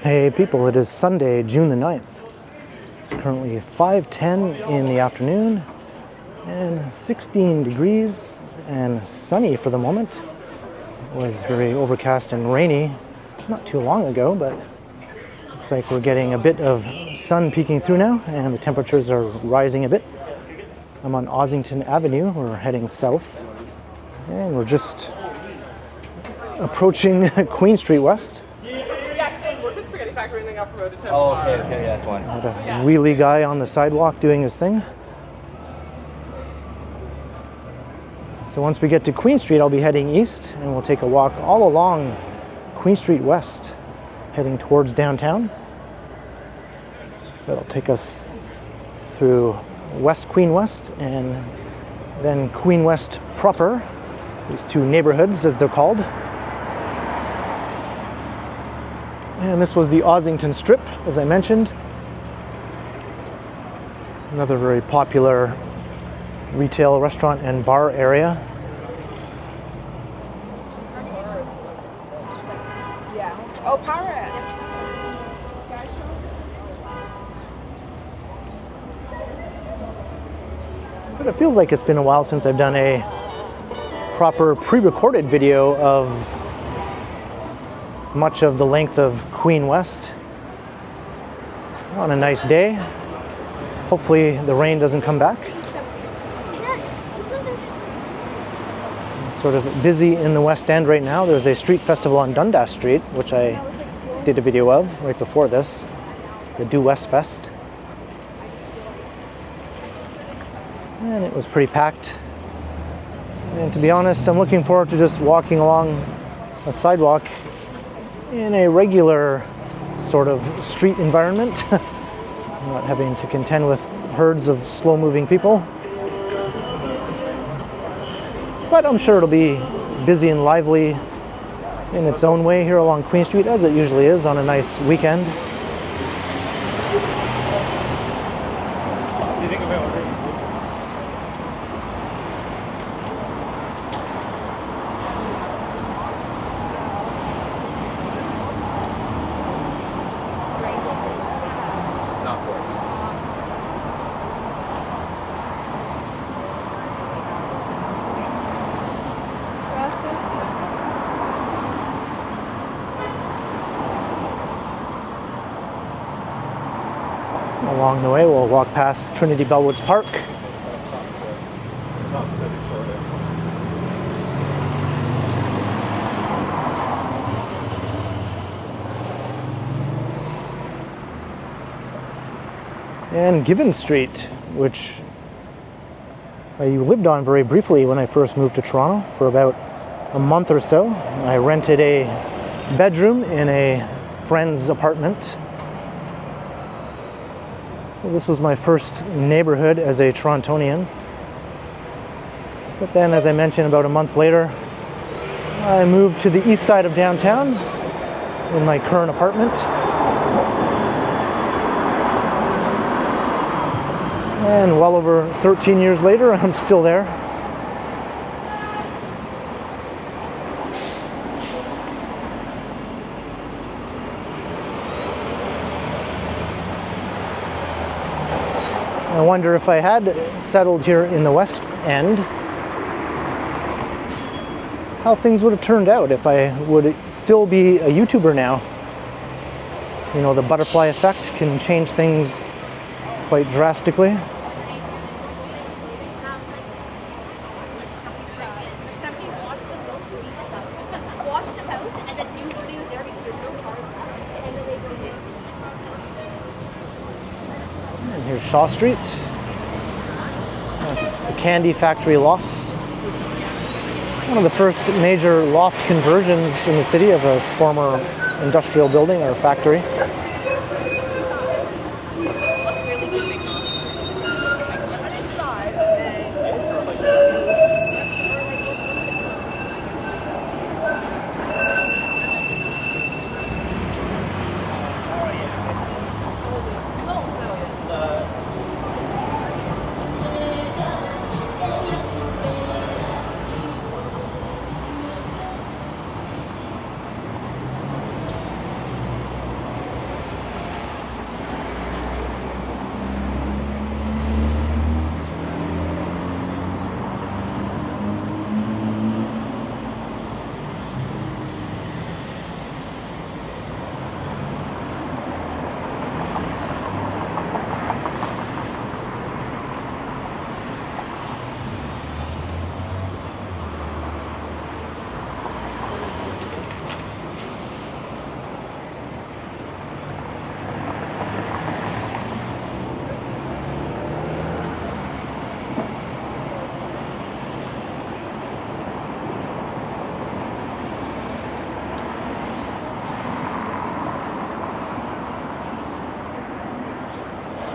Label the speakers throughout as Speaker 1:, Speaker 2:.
Speaker 1: Hey people, it is Sunday, June the 9th. It's currently 5:10 in the afternoon and 16 degrees and sunny for the moment. It was very overcast and rainy not too long ago, but looks like we're getting a bit of sun peeking through now and the temperatures are rising a bit. I'm on Ossington Avenue, we're heading south and we're just approaching Queen Street West.
Speaker 2: Oh, okay, yeah, that's one.
Speaker 1: Had a wheelie guy on the sidewalk doing his thing. So once we get to Queen Street, I'll be heading east and we'll take a walk all along Queen Street West, heading towards downtown. So that'll take us through West Queen West and then Queen West proper, these two neighborhoods as they're called. And this was the Ossington Strip, as I mentioned. Another very popular retail, restaurant, and bar area.
Speaker 3: Yeah. Oh, pirate.
Speaker 1: But it feels like it's been a while since I've done a proper pre-recorded video of much of the length of Queen West on a nice day. Hopefully the rain doesn't come back. It's sort of busy in the West End right now. There's a street festival on Dundas Street, which I did a video of right before this, the Due West Fest. And it was pretty packed. And to be honest, I'm looking forward to just walking along a sidewalk in a regular sort of street environment, not having to contend with herds of slow-moving people. But I'm sure it'll be busy and lively in its own way here along Queen Street, as it usually is on a nice weekend. Along the way, we'll walk past Trinity Bellwoods Park. And Gibbon Street, which I lived on very briefly when I first moved to Toronto for about a month or so. I rented a bedroom in a friend's apartment. So this was my first neighborhood as a Torontonian. But then, as I mentioned, about a month later, I moved to the east side of downtown in my current apartment. And well over 13 years later, I'm still there. I wonder if I had settled here in the West End, how things would have turned out, if I would still be a YouTuber now. You know, the butterfly effect can change things quite drastically. And here's Shaw Street. That's the Candy Factory Lofts. One of the first major loft conversions in the city of a former industrial building or factory.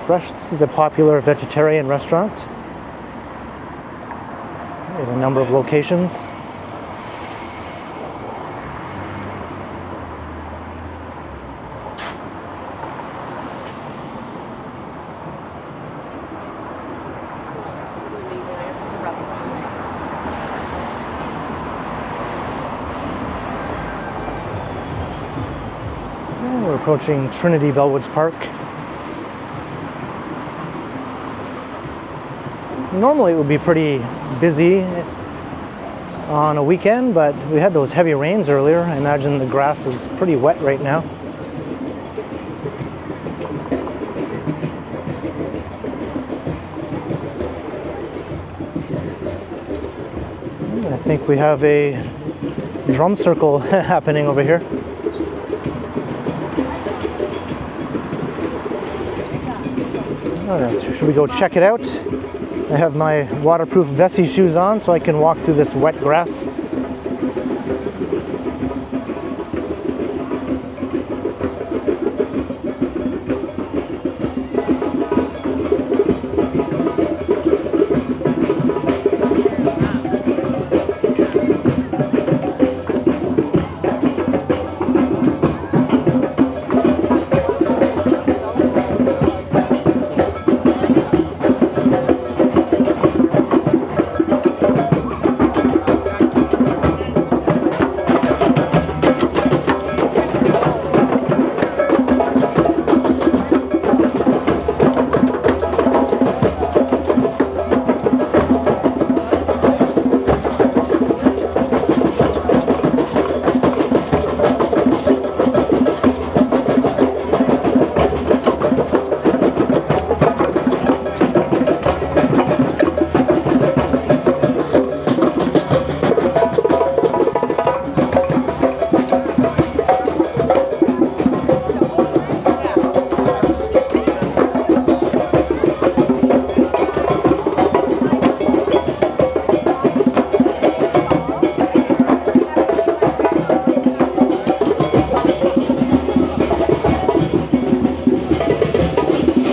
Speaker 1: Fresh. This is a popular vegetarian restaurant. We have a number of locations. And we're approaching Trinity Bellwoods Park. Normally it would be pretty busy on a weekend, but we had those heavy rains earlier. I imagine the grass is pretty wet right now. And I think we have a drum circle happening over here. Should we go check it out? I have my waterproof Vessi shoes on so I can walk through this wet grass.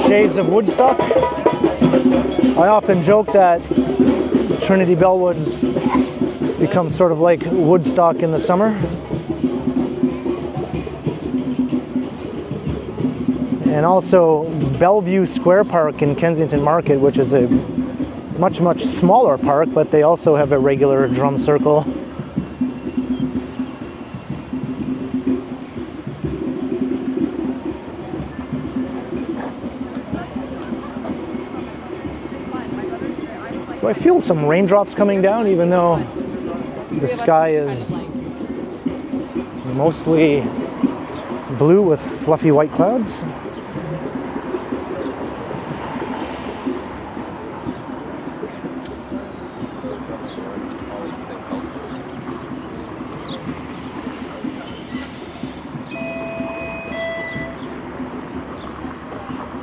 Speaker 1: Shades of Woodstock. I often joke that Trinity Bellwoods becomes sort of like Woodstock in the summer. And also Bellevue Square Park in Kensington Market, which is a much smaller park, but they also have a regular drum circle. I feel some raindrops coming down, even though the sky is mostly blue with fluffy white clouds.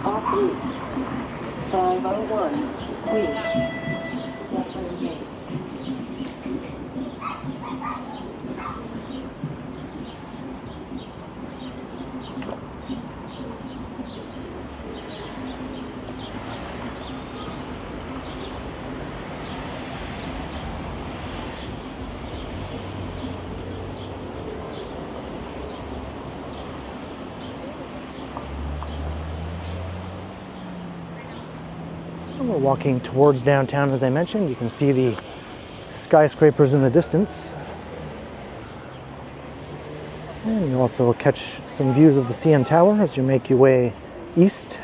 Speaker 4: Off route 501, please.
Speaker 1: We're walking towards downtown, as I mentioned. You can see the skyscrapers in the distance. And you also catch some views of the CN Tower as you make your way east.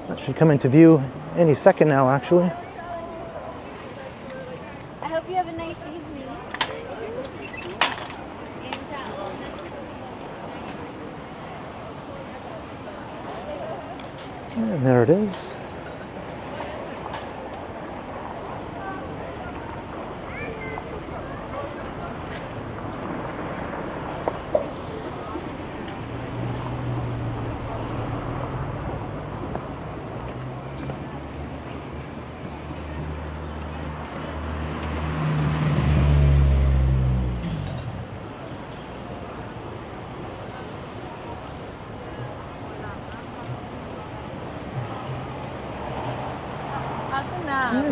Speaker 1: That should come into view any second now, actually.
Speaker 5: I hope you have a nice evening.
Speaker 1: And there it is.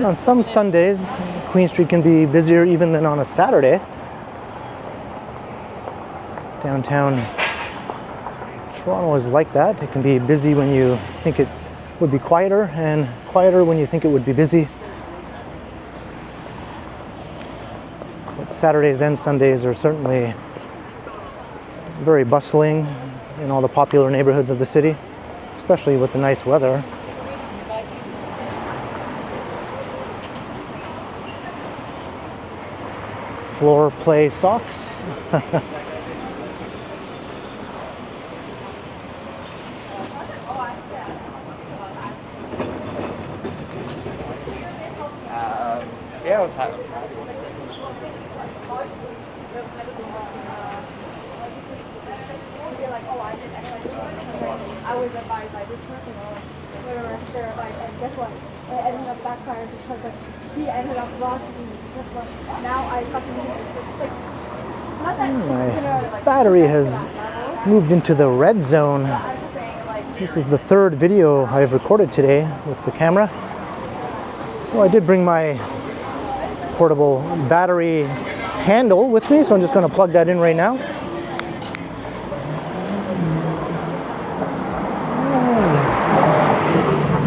Speaker 1: And on some Sundays, Queen Street can be busier even than on a Saturday. Downtown Toronto is like that. It can be busy when you think it would be quieter, and quieter when you think it would be busy. But Saturdays and Sundays are certainly very bustling in all the popular neighborhoods of the city, especially with the nice weather. Floor play socks.
Speaker 2: Yeah, what's happening?
Speaker 3: I was advised by this person or whatever their advice, and guess what? It ended up backfiring because like, he ended up blocking me. Guess what? Now I fucking like, not that
Speaker 1: My battery has moved into the red zone. This is the third video I've recorded today with the camera. So I did bring my portable battery handle with me, so I'm just going to plug that in right now.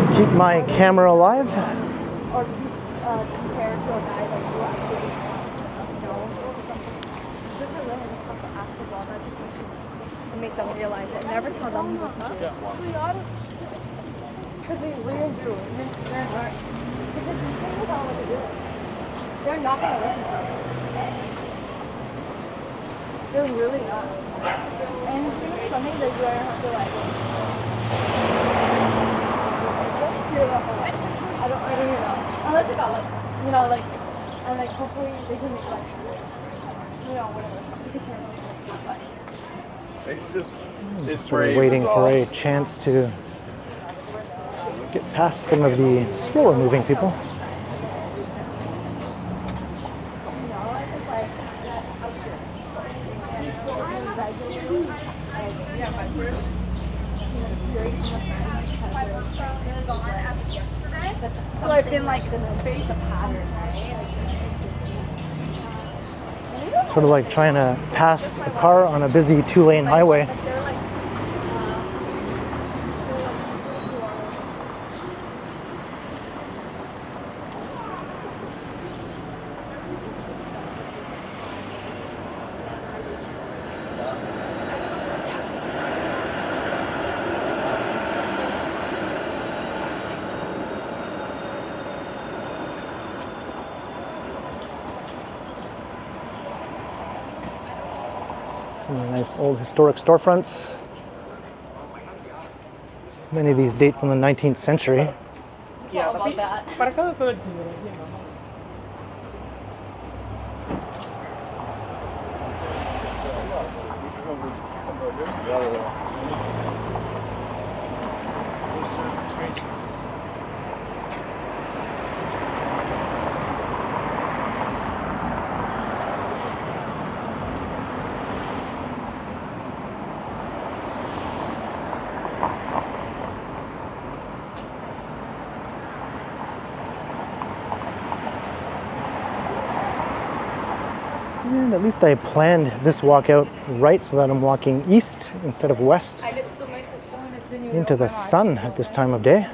Speaker 1: And keep my camera alive.
Speaker 3: or compare to a guy like you actually know or something. This is really tough to ask the ball to make them realize it. Never tell them what's up. Because they really do. They're not. Because you can't tell what to do. They're not going to listen to you. They're really not. And it's going to be something that you're going to have to like. I don't know. Unless it got like, you know, like, and like hopefully they can make like, you know, whatever.
Speaker 6: It's just, it's
Speaker 1: Sort of waiting for a chance to get past some of the slower moving people.
Speaker 3: So I've been like this face of pattern, right?
Speaker 1: Sort of like trying to pass a car on a busy two-lane highway. Some nice old historic storefronts. Many of these date from the 19th century.
Speaker 2: Yeah, tapi mereka tuh generasi yang lama.
Speaker 1: And at least I planned this walk out right so that I'm walking east instead of west into the sun at this time of day.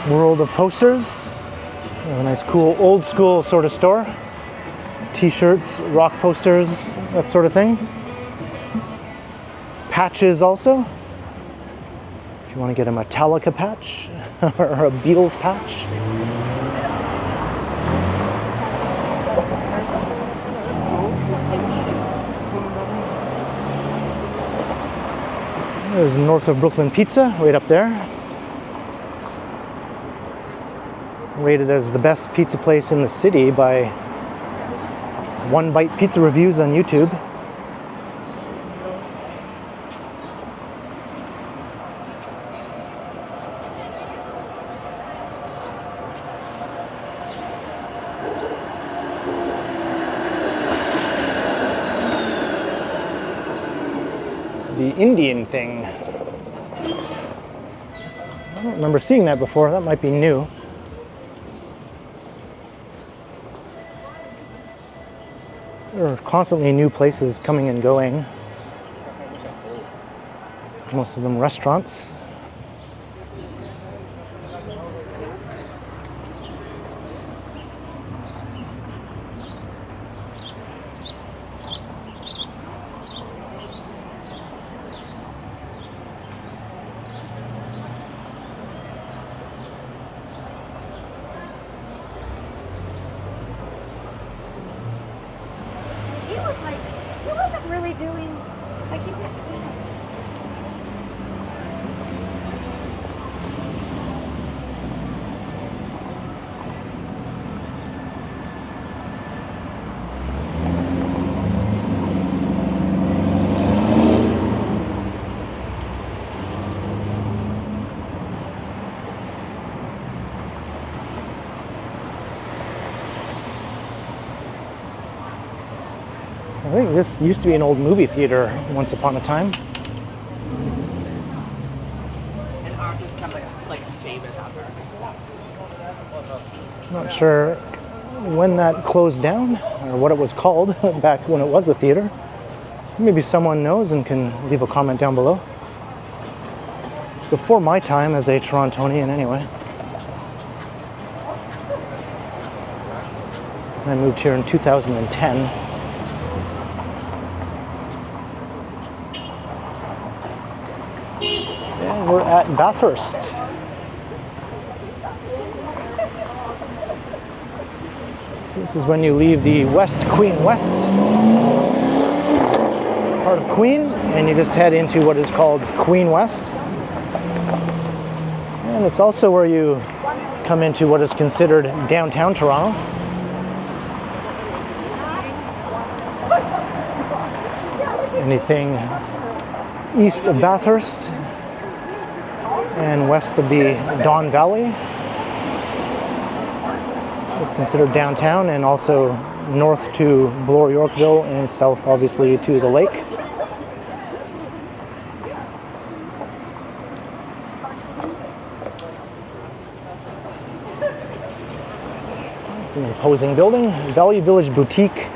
Speaker 1: World of posters. A nice cool old school sort of store. T-shirts, rock posters, that sort of thing. Patches also. If you want to get a Metallica patch or a Beatles patch. There's North of Brooklyn Pizza right up there. Rated as the best pizza place in the city by One Bite Pizza Reviews on YouTube. the Indian thing. I don't remember seeing that before. That might be new. There are constantly new places coming and going. Most of them restaurants.
Speaker 3: He wasn't really doing, like he did.
Speaker 1: I think this used to be an old movie theater once upon a time.
Speaker 2: And ours is kind of like famous out there.
Speaker 1: Not sure when that closed down or what it was called back when it was a theater. Maybe someone knows and can leave a comment down below. Before my time as a Torontonian anyway. I moved here in 2010. And we're at Bathurst. So this is when you leave the West Queen West part of Queen and you just head into what is called Queen West. And it's also where you come into what is considered downtown Toronto. Anything east of Bathurst and west of the Don Valley is considered downtown, and also north to Bloor Yorkville and south obviously to the lake. It's an imposing building, Value Village Boutique.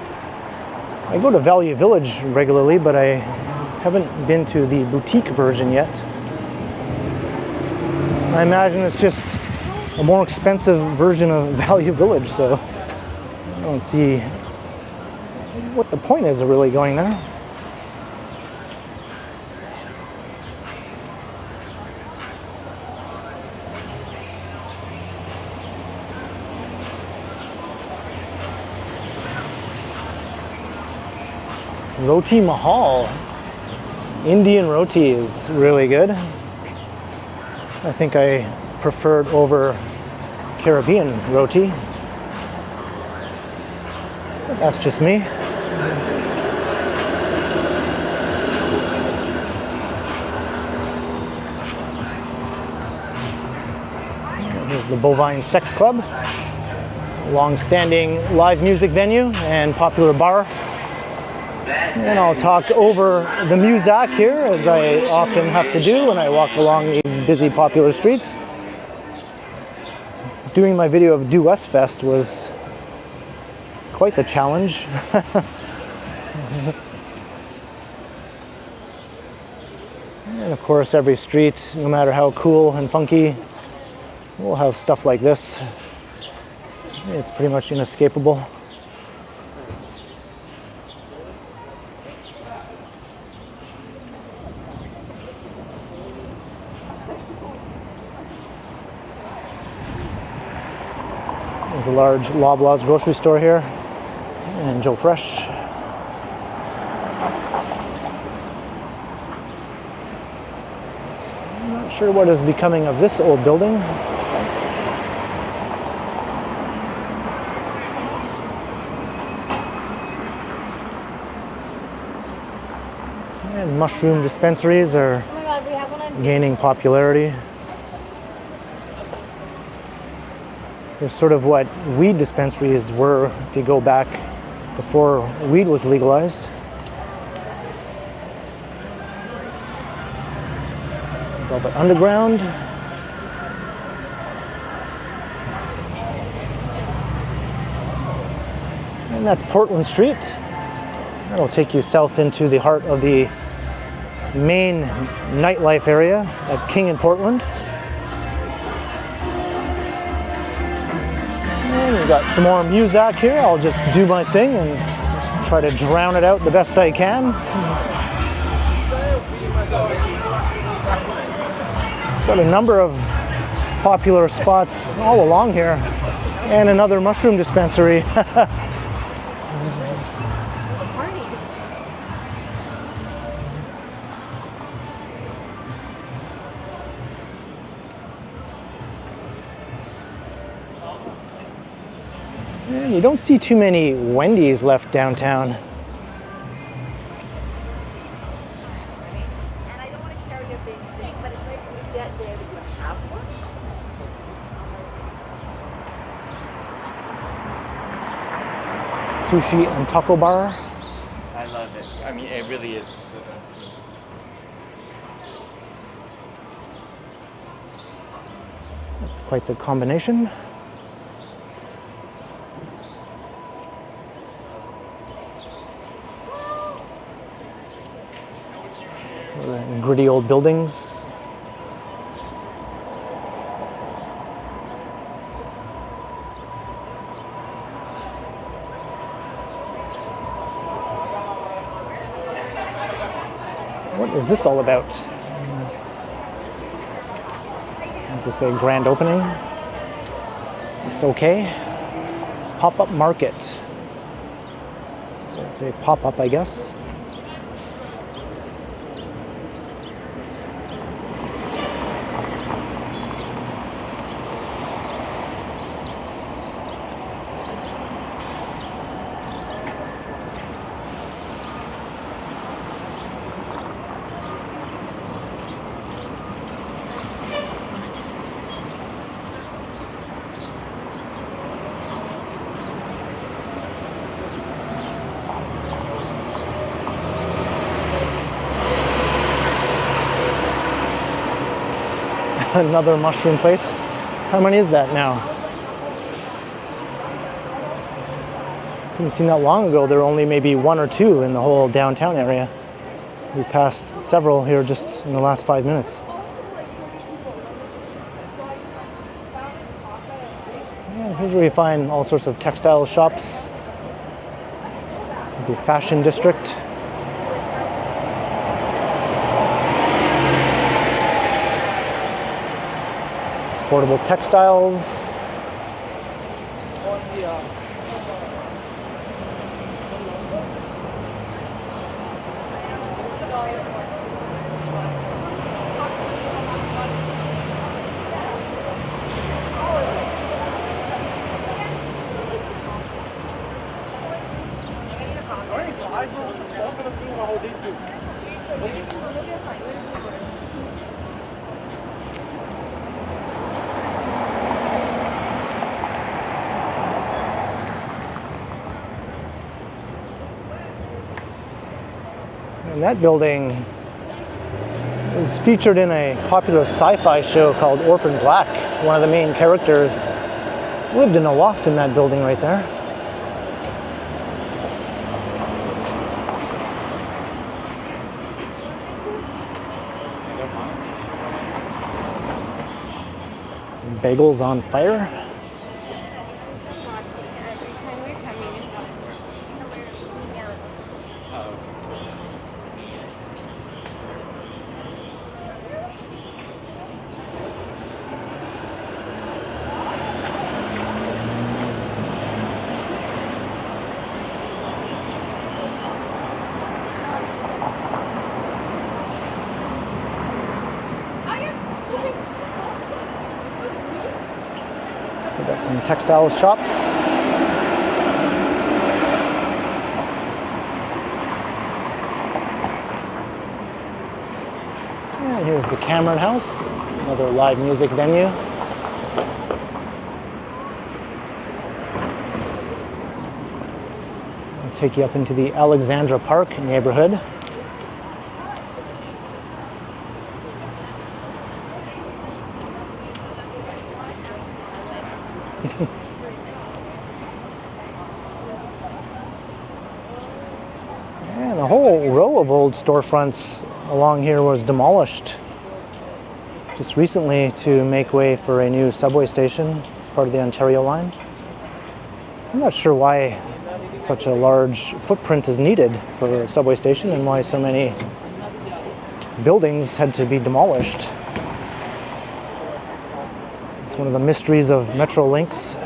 Speaker 1: I go to Value Village regularly, but I haven't been to the boutique version yet. I imagine it's just a more expensive version of Value Village, so I don't see what the point is of really going there. Roti Mahal. Indian roti is really good. I think I prefer it over Caribbean roti. But that's just me. Here's the Bovine Sex Club, long-standing live music venue and popular bar. And I'll talk over the music here, as I often have to do when I walk along these busy, popular streets. Doing my video of Due West Fest was quite the challenge. And of course, every street, no matter how cool and funky, will have stuff like this. It's pretty much inescapable. There's a large Loblaws grocery store here, and Joe Fresh. I'm not sure what is becoming of this old building. And mushroom dispensaries are
Speaker 3: Oh my god, we have one on
Speaker 1: gaining popularity. They're sort of what weed dispensaries were if you go back before weed was legalized. Velvet Underground. And that's Portland Street. That'll take you south into the heart of the main nightlife area at King and Portland. And we've got some more Muzak here. I'll just do my thing and try to drown it out the best I can. Got a number of popular spots all along here, and another mushroom dispensary. And you don't see too many Wendy's left downtown.
Speaker 3: And I don't want to carry a big thing, but it's nice when you get there that you have one.
Speaker 1: Sushi and taco bar.
Speaker 6: I love it. I mean, it really is the best.
Speaker 1: That's quite the combination. Some of the gritty old buildings. What is this all about? Is this a grand opening? It's okay. Pop-up market. So it's a pop-up, I guess. Another mushroom place. How many is that now? Didn't seem that long ago. There were only maybe one or two in the whole downtown area. We passed several here just in the last 5 minutes. Yeah, here's where you find all sorts of textile shops. This is the fashion district. Affordable textiles. And that building is featured in a popular sci-fi show called Orphan Black. One of the main characters lived in a loft in that building right there. Bagels on fire. We've got some textile shops. And here's the Cameron House, another live music venue. I'll take you up into the Alexandra Park neighborhood. And a whole row of old storefronts along here was demolished just recently to make way for a new subway station as part of the Ontario line. I'm not sure why such a large footprint is needed for a subway station and why so many buildings had to be demolished. It's one of the mysteries of Metro links.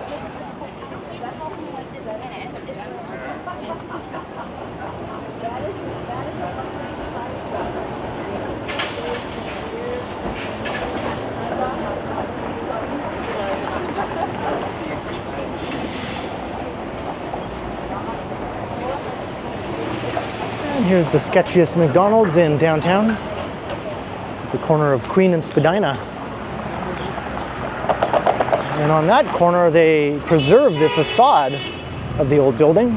Speaker 1: And here's the sketchiest McDonald's in downtown, at the corner of Queen and Spadina. And on that corner, they preserved the facade of the old building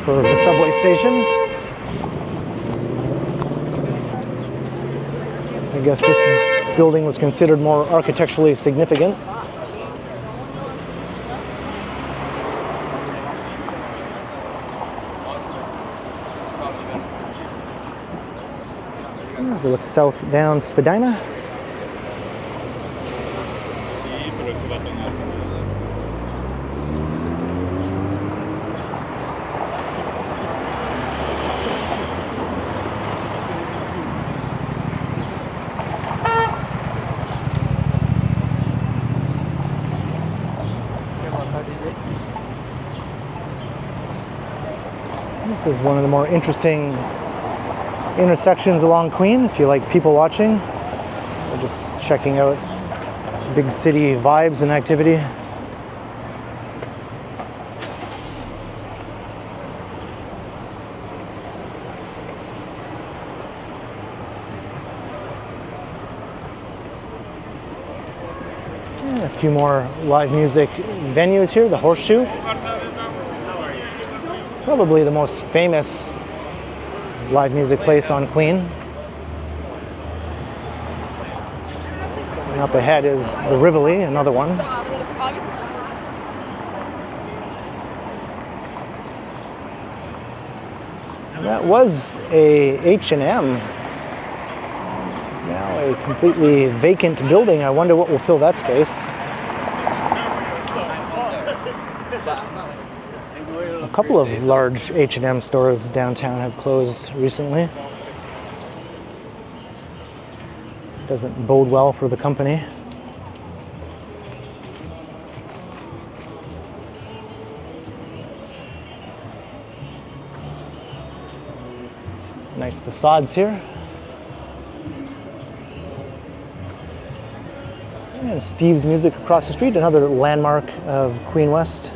Speaker 1: for the subway station. I guess this building was considered more architecturally significant. As I look south down Spadina. This is one of the more interesting intersections along Queen, if you like people watching or just checking out big city vibes and activity. And a few more live music venues here, the Horseshoe. Probably the most famous live music place on Queen. And up ahead is the Rivoli, another one. That was a H&M. It's now a completely vacant building. I wonder what will fill that space. A couple of large H&M stores downtown have closed recently. Doesn't bode well for the company. Nice facades here. And Steve's Music across the street, another landmark of Queen West.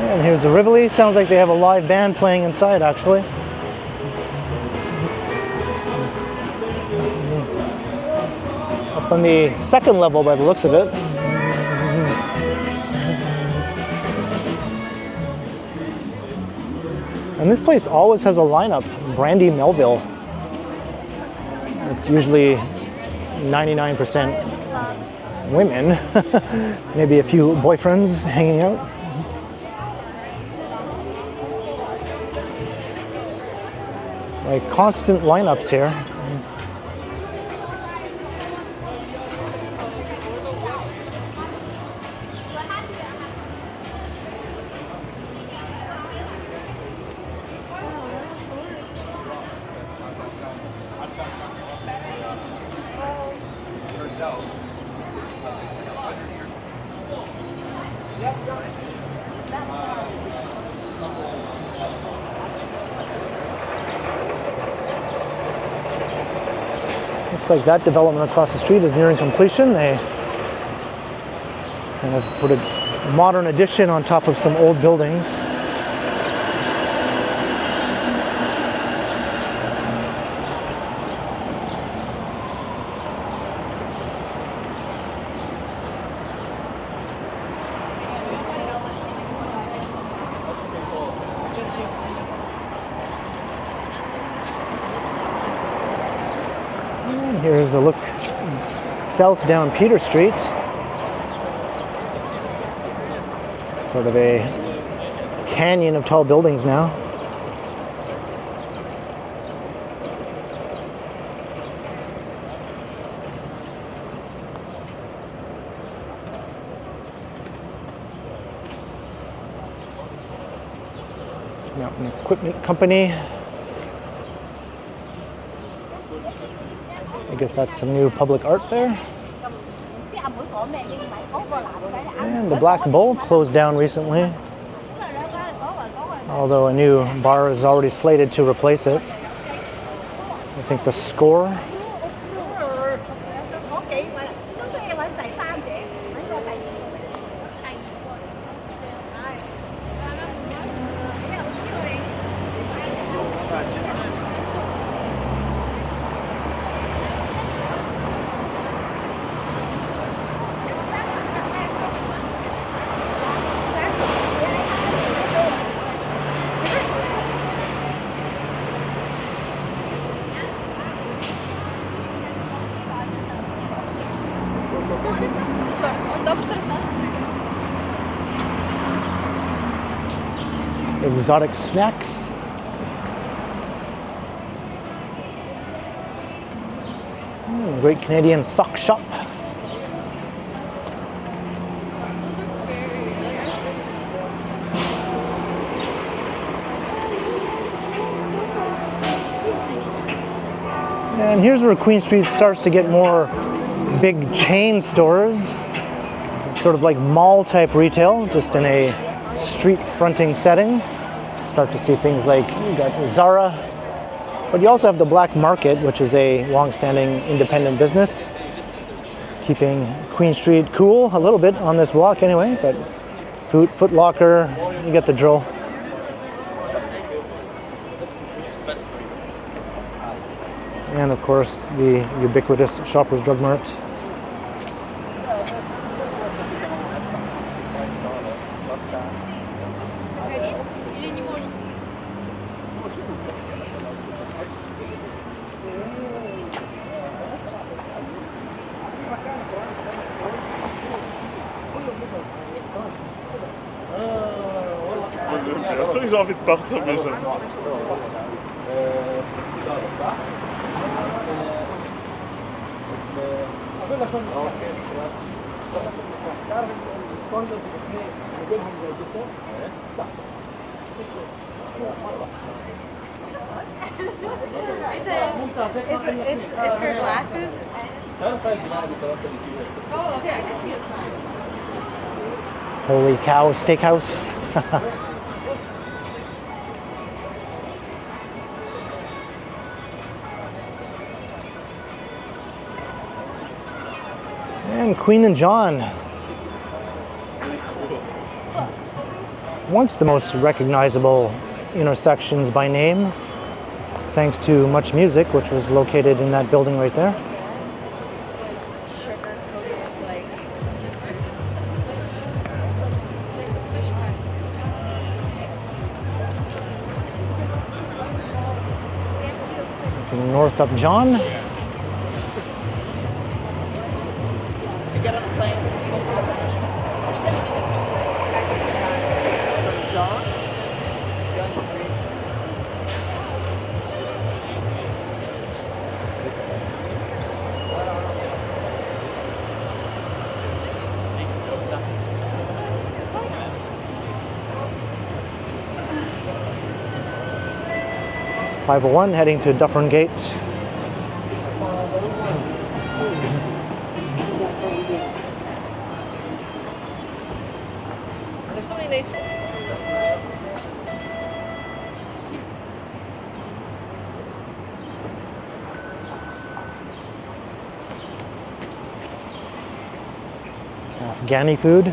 Speaker 1: And here's the Rivoli. Sounds like they have a live band playing inside, actually. Up on the second level by the looks of it. And this place always has a lineup, Brandy Melville. It's usually 99% women, maybe a few boyfriends hanging out. Like constant lineups here. Looks like that development across the street is nearing completion. They kind of put a modern addition on top of some old buildings. Here's a look south down Peter Street. Sort of a canyon of tall buildings now. Mountain Equipment Company. I guess that's some new public art there. And the Black Bull closed down recently, although a new bar is already slated to replace it. I think the Score. Exotic snacks. Great Canadian sock shop. And here's where Queen Street starts to get more big chain stores, sort of like mall type retail, just in a street fronting setting. Start to see things like, you got Zara, but you also have the Black Market, which is a long-standing independent business, keeping Queen Street cool a little bit on this block anyway, but Foot Locker, you get the drill. And of course, the ubiquitous Shoppers Drug Mart.
Speaker 6: Bien sûr que j'ai envie de partir, mais j'aime.
Speaker 3: It's her glasses. Oh, okay, I can see it.
Speaker 1: Holy Cow Steakhouse. And Queen and John. Once the most recognizable intersections by name, thanks to Much Music, which was located in that building right there. North up John.
Speaker 2: To get on the plane. John? John Street.
Speaker 1: .501 heading to Dufferin Gate.
Speaker 2: There's so many nice.
Speaker 1: Afghani food.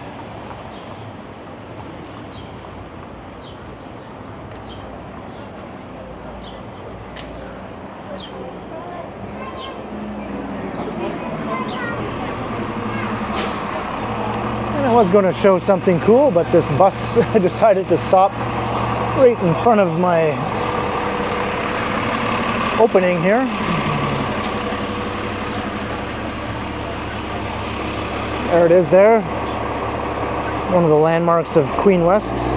Speaker 1: I was going to show something cool, but this bus decided to stop right in front of my opening here. There it is there. One of the landmarks of Queen West.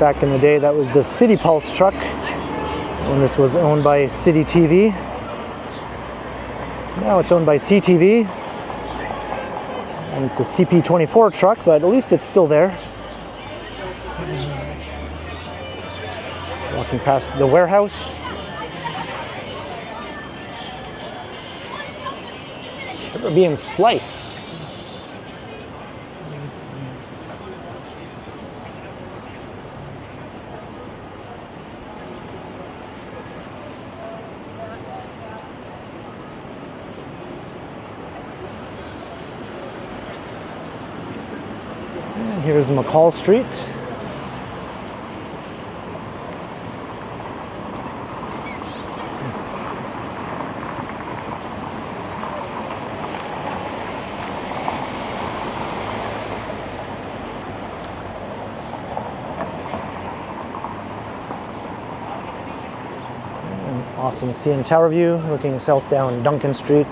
Speaker 1: Back in the day, that was the City Pulse truck when this was owned by City TV. Now it's owned by CTV. And it's a CP24 truck, but at least it's still there. Walking past the warehouse. Caribbean Slice. And here's McCall Street. Awesome seeing Tower View, looking south down Duncan Street.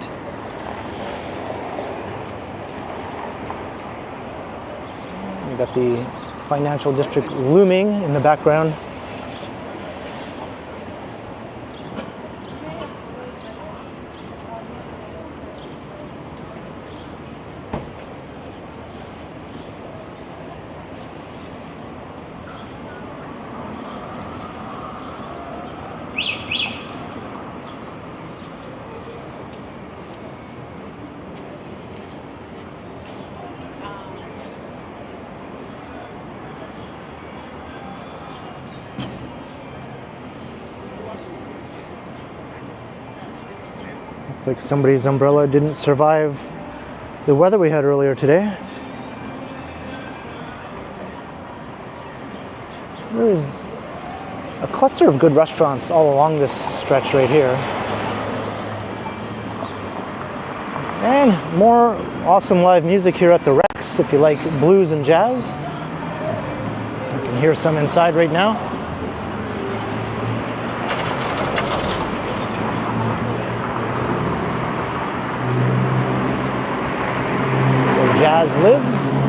Speaker 1: You got the financial district looming in the background. Looks like somebody's umbrella didn't survive the weather we had earlier today. There's a cluster of good restaurants all along this stretch right here. And more awesome live music here at the Rex if you like blues and jazz. You can hear some inside right now. Where jazz lives.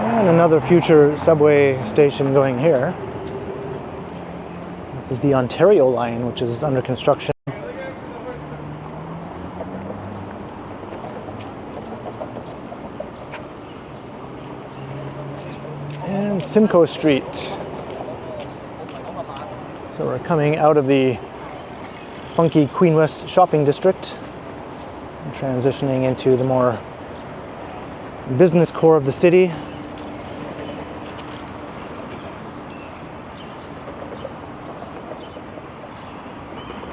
Speaker 1: And another future subway station going here. This is the Ontario line, which is under construction. And Simcoe Street. So we're coming out of the funky Queen West shopping district and transitioning into the more business core of the city.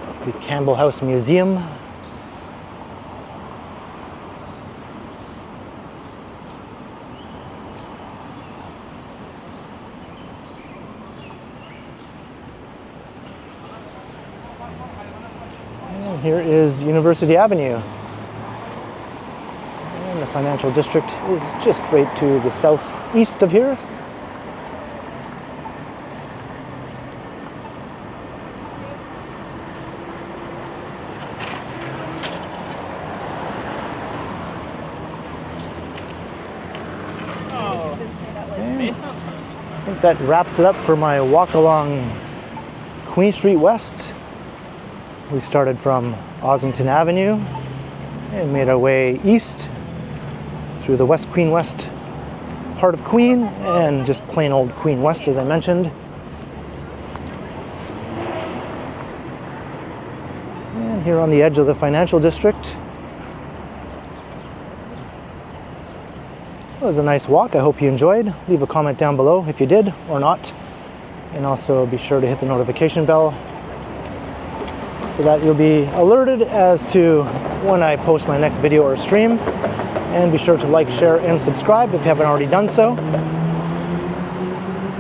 Speaker 1: It's the Campbell House Museum. Here is University Avenue. And the financial district is just right to the southeast of here. And I think that wraps it up for my walk along Queen Street West. We started from Ossington Avenue and made our way east through the West Queen West part of Queen and just plain old Queen West, as I mentioned. here on the edge of the financial district. It was a nice walk. I hope you enjoyed. Leave a comment down below if you did or not. And also be sure to hit the notification bell so that you'll be alerted as to when I post my next video or stream. And be sure to like, share, and subscribe if you haven't already done so.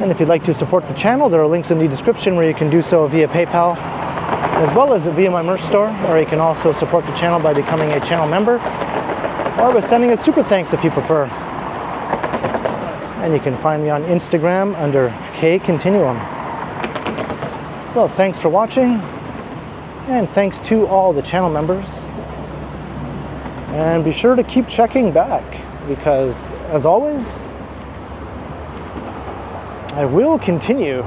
Speaker 1: And if you'd like to support the channel, there are links in the description where you can do so via PayPal, as well as via my merch store, or you can also support the channel by becoming a channel member, or by sending a super thanks if you prefer. And you can find me on Instagram under KContinuum. So thanks for watching, and thanks to all the channel members. And be sure to keep checking back, because as always, I will continue